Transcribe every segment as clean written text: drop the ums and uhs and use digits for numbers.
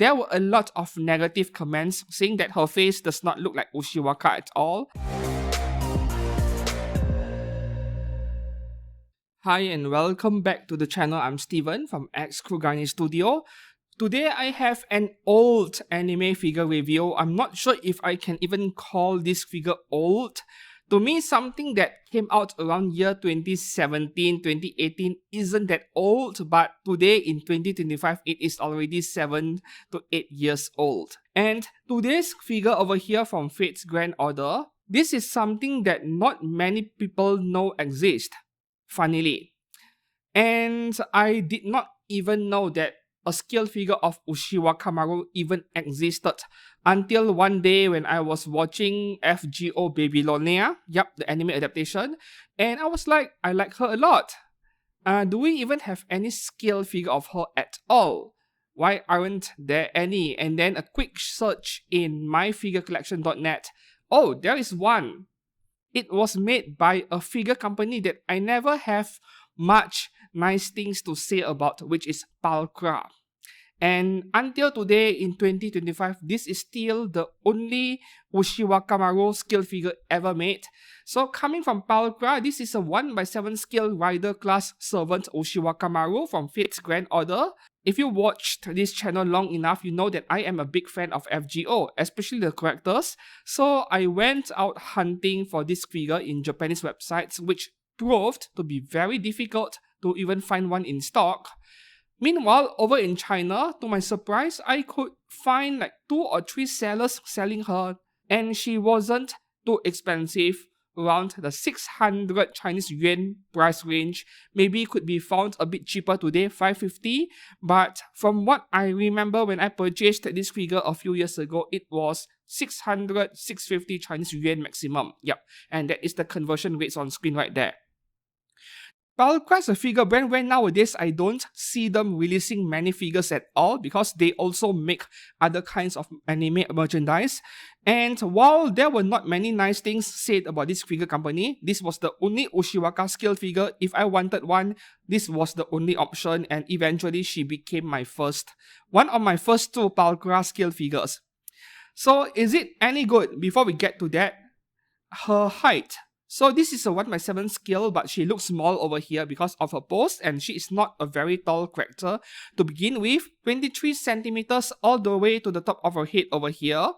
there were a lot of negative comments saying that her face does not look like Ushiwaka at all. Hi and welcome back to the channel. I'm Steven from X Studio. Today I have an old anime figure review. I'm not sure if I can even call this figure old. To me, something that came out around year 2017, 2018 isn't that old, but today in 2025, it is already 7 to 8 years old. And today's figure over here from Fate Grand Order, this is something that not many people know exists, funnily. And I did not even know that a scale figure of Ushiwakamaru even existed until one day when I was watching FGO Babylonia, the anime adaptation, and I was like, I like her a lot. Do we even have any scale figure of her at all? Why aren't there any? And then a quick search in myfigurecollection.net. Oh, there is one. It was made by a figure company that I never have much nice things to say about, which is Pulchra. And until today in 2025, this is still the only Ushiwakamaru scale figure ever made. So coming from Pulchra, this is a 1/7 scale rider class servant Ushiwakamaru from Fate Grand Order. If you watched this channel long enough, you know that I am a big fan of FGO, especially the characters. So I went out hunting for this figure in Japanese websites, which proved to be very difficult to even find one in stock. Meanwhile, over in China, to my surprise, I could find like 2 or 3 sellers selling her, and she wasn't too expensive, around the 600 Chinese yuan price range. Maybe could be found a bit cheaper today, 550, but from what I remember when I purchased this figure a few years ago, it was 600, 650 Chinese yuan maximum. And that is the conversion rates on screen right there. Pulchra is a figure brand where nowadays I don't see them releasing many figures at all because they also make other kinds of anime merchandise. And while there were not many nice things said about this figure company, this was the only Ushiwaka scale figure. If I wanted one, this was the only option, and eventually she became one of my first 2 Pulchra scale figures. So is it any good? Before we get to that, her height. So this is a 1/7 scale, but she looks small over here because of her pose, and she is not a very tall character to begin with. 23 centimeters all the way to the top of her head over here.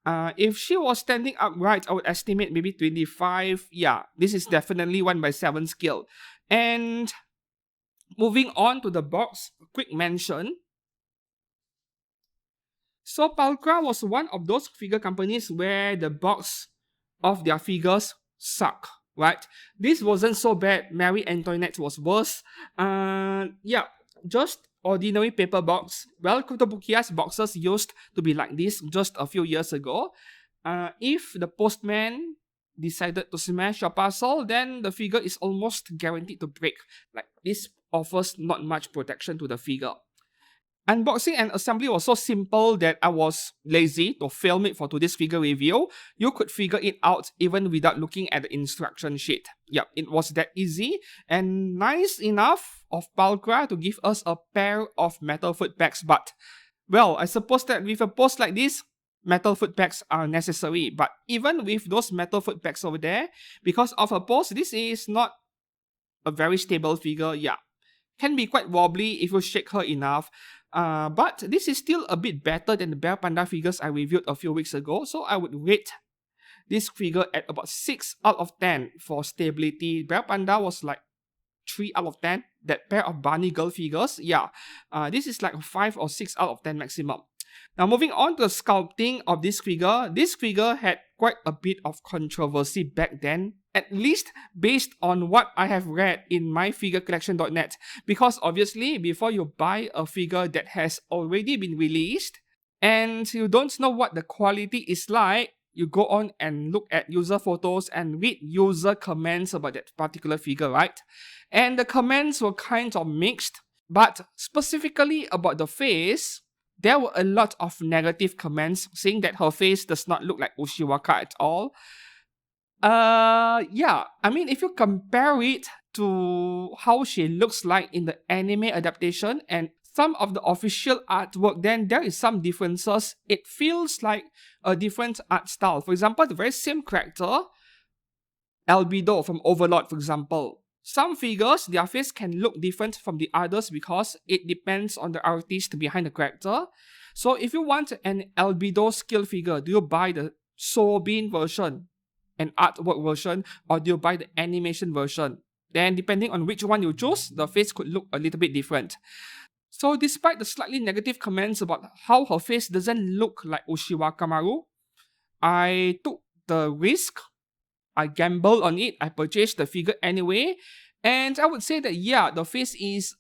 If she was standing upright, I would estimate maybe 25. Yeah, this is definitely 1/7 scale. And moving on to the box, a quick mention. So Pulchra was one of those figure companies where the box of their figures suck, right? This wasn't so bad. Marie Antoinette was worse. Just ordinary paper box. Well, Kotobukiya's boxes used to be like this just a few years ago. If the postman decided to smash your parcel, then the figure is almost guaranteed to break. Like, this offers not much protection to the figure. Unboxing and assembly was so simple that I was lazy to film it for today's figure review. You could figure it out even without looking at the instruction sheet. It was that easy and nice enough of Pulchra to give us a pair of metal foot pegs, but, well, I suppose that with a pose like this, metal foot pegs are necessary. But even with those metal foot pegs over there, because of her pose, this is not a very stable figure. Can be quite wobbly if you shake her enough. But this is still a bit better than the Bear Panda figures I reviewed a few weeks ago, so I would rate this figure at about 6 out of 10 for stability. Bear Panda was like 3 out of 10. That pair of Bunny Girl figures, this is like 5 or 6 out of 10 maximum. Now moving on to the sculpting of this figure had quite a bit of controversy back then, at least based on what I have read in myfigurecollection.net, because obviously before you buy a figure that has already been released and you don't know what the quality is like, you go on and look at user photos and read user comments about that particular figure, right? And the comments were kind of mixed, but specifically about the face, there were a lot of negative comments saying that her face does not look like Ushiwaka at all. I mean, if you compare it to how she looks like in the anime adaptation and some of the official artwork, then there is some differences. It feels like a different art style. For example, the very same character, Albedo from Overlord, for example. Some figures, their face can look different from the others because it depends on the artist behind the character. So if you want an Albedo skill figure, do you buy the Sobin version, an artwork version, or do you buy the animation version? Then depending on which one you choose, the face could look a little bit different. So despite the slightly negative comments about how her face doesn't look like Ushiwakamaru, I took the risk, I gambled on it, I purchased the figure anyway, and I would say that yeah, the face is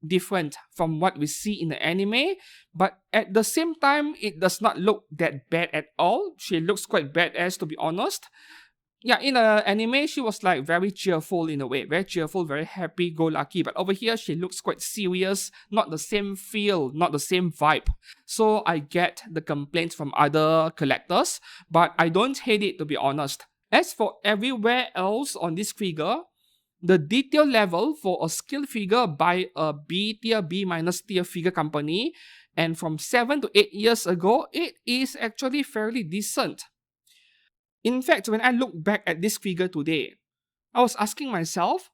different from what we see in the anime, but at the same time, it does not look that bad at all. She looks quite badass, to be honest. Yeah, in the anime, she was like very cheerful in a way, very cheerful, very happy-go-lucky. But over here, she looks quite serious, not the same feel, not the same vibe. So I get the complaints from other collectors, but I don't hate it, to be honest. As for everywhere else on this figure, the detail level for a skill figure by a B tier, B minus tier figure company, and from 7 to 8 years ago, it is actually fairly decent. In fact, when I look back at this figure today, I was asking myself,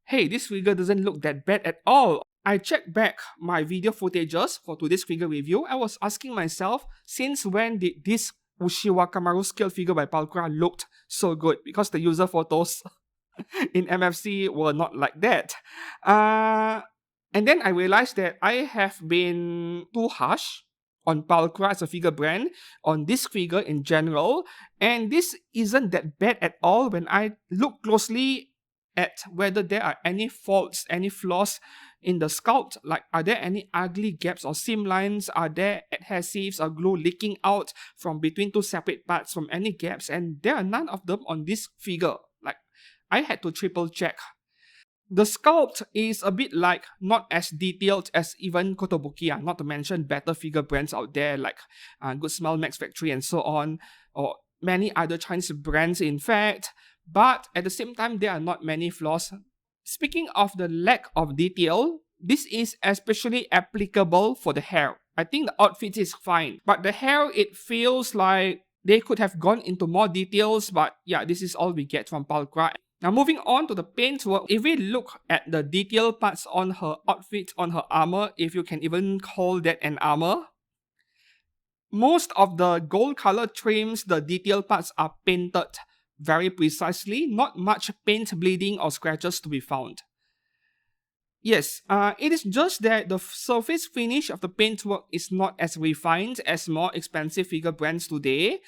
hey, this figure doesn't look that bad at all. I checked back my video footages for today's figure review. I was asking myself, since when did this Ushiwakamaru scale figure by Pulchra looked so good? Because the user photos in MFC were not like that. And then I realized that I have been too harsh on Pulchra as a figure brand, on this figure in general, and this isn't that bad at all when I look closely at whether there are any faults, any flaws in the sculpt. Like, are there any ugly gaps or seam lines? Are there adhesives or glue leaking out from between two separate parts from any gaps? And there are none of them on this figure. Like, I had to triple check. The sculpt is a bit like not as detailed as even Kotobuki, not to mention better figure brands out there like Good Smile Max Factory and so on, or many other Chinese brands in fact, but at the same time there are not many flaws. Speaking of the lack of detail, this is especially applicable for the hair. I think the outfit is fine, but the hair, it feels like they could have gone into more details, but yeah, this is all we get from Pulchra. Now moving on to the paintwork, if we look at the detail parts on her outfit, on her armor, if you can even call that an armor, most of the gold color trims, the detail parts are painted very precisely, not much paint bleeding or scratches to be found. Yes, it is just that the surface finish of the paintwork is not as refined as more expensive figure brands today.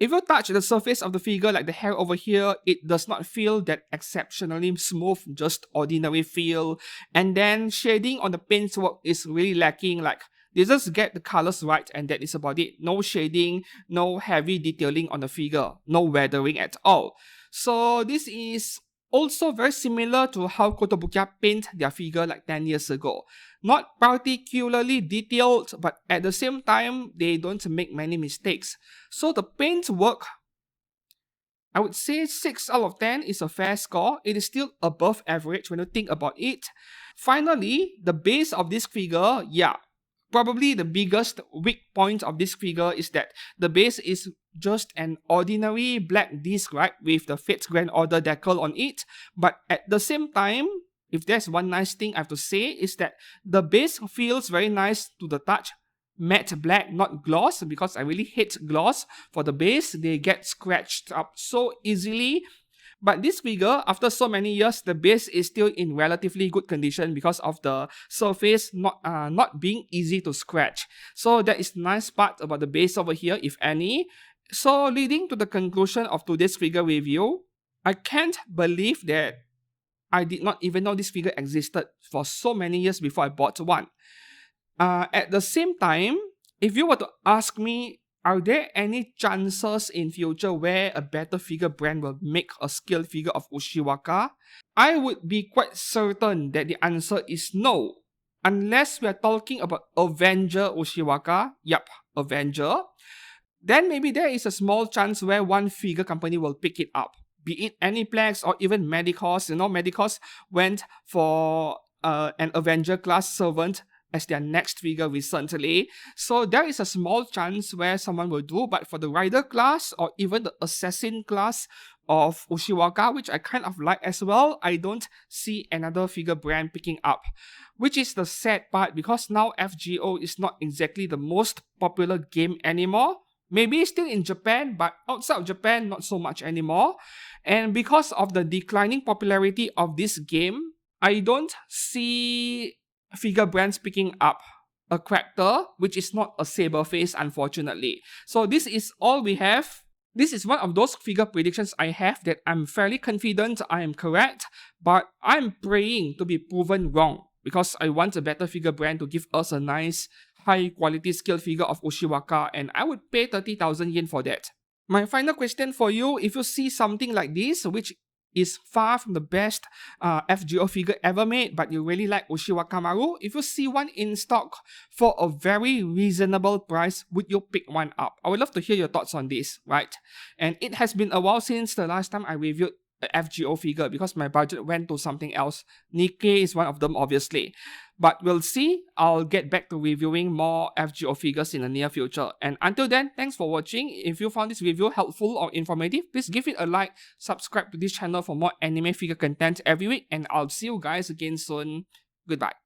If you touch the surface of the figure like the hair over here, it does not feel that exceptionally smooth, just ordinary feel. And then shading on the paintwork is really lacking, like they just get the colors right and that is about it. No shading, no heavy detailing on the figure, no weathering at all. So this is also very similar to how Kotobukiya paint their figure like 10 years ago. Not particularly detailed, but at the same time, they don't make many mistakes. So the paint work, I would say 6 out of 10 is a fair score. It is still above average when you think about it. Finally, the base of this figure, yeah, probably the biggest weak point of this figure is that the base is just an ordinary black disc, right, with the Fate Grand Order decal on it. But at the same time, if there's one nice thing I have to say, is that the base feels very nice to the touch. Matte black, not gloss, because I really hate gloss for the base. They get scratched up so easily. But this figure, after so many years, the base is still in relatively good condition because of the surface not being easy to scratch. So that is nice part about the base over here, if any. So leading to the conclusion of today's figure review, I can't believe that I did not even know this figure existed for so many years before I bought one. At the same time, if you were to ask me, are there any chances in future where a better figure brand will make a scale figure of Ushiwaka? I would be quite certain that the answer is no. Unless we are talking about Avenger Ushiwaka, yup, Avenger, then maybe there is a small chance where one figure company will pick it up. Be it Aniplex or even Medicos. You know, Medicos went for an Avenger class servant as their next figure recently. So there is a small chance where someone will do, but for the Rider class or even the Assassin class of Ushiwaka, which I kind of like as well, I don't see another figure brand picking up. Which is the sad part, because now FGO is not exactly the most popular game anymore. Maybe still in Japan, but outside of Japan, not so much anymore. And because of the declining popularity of this game, I don't see figure brands picking up a character which is not a saber face, unfortunately. So this is all we have. This is one of those figure predictions I have that I'm fairly confident I am correct, but I'm praying to be proven wrong, because I want a better figure brand to give us a nice high quality scale figure of Ushiwaka, and I would pay 30,000 yen for that. My final question for you, if you see something like this, which is far from the best FGO figure ever made, but you really like Ushiwakamaru, if you see one in stock for a very reasonable price, would you pick one up? I would love to hear your thoughts on this, right? And it has been a while since the last time I reviewed FGO figure, because my budget went to something else. Nikkei is one of them, obviously. But we'll see. I'll get back to reviewing more FGO figures in the near future. And until then, thanks for watching. If you found this review helpful or informative, please give it a like, subscribe to this channel for more anime figure content every week, and I'll see you guys again soon. Goodbye.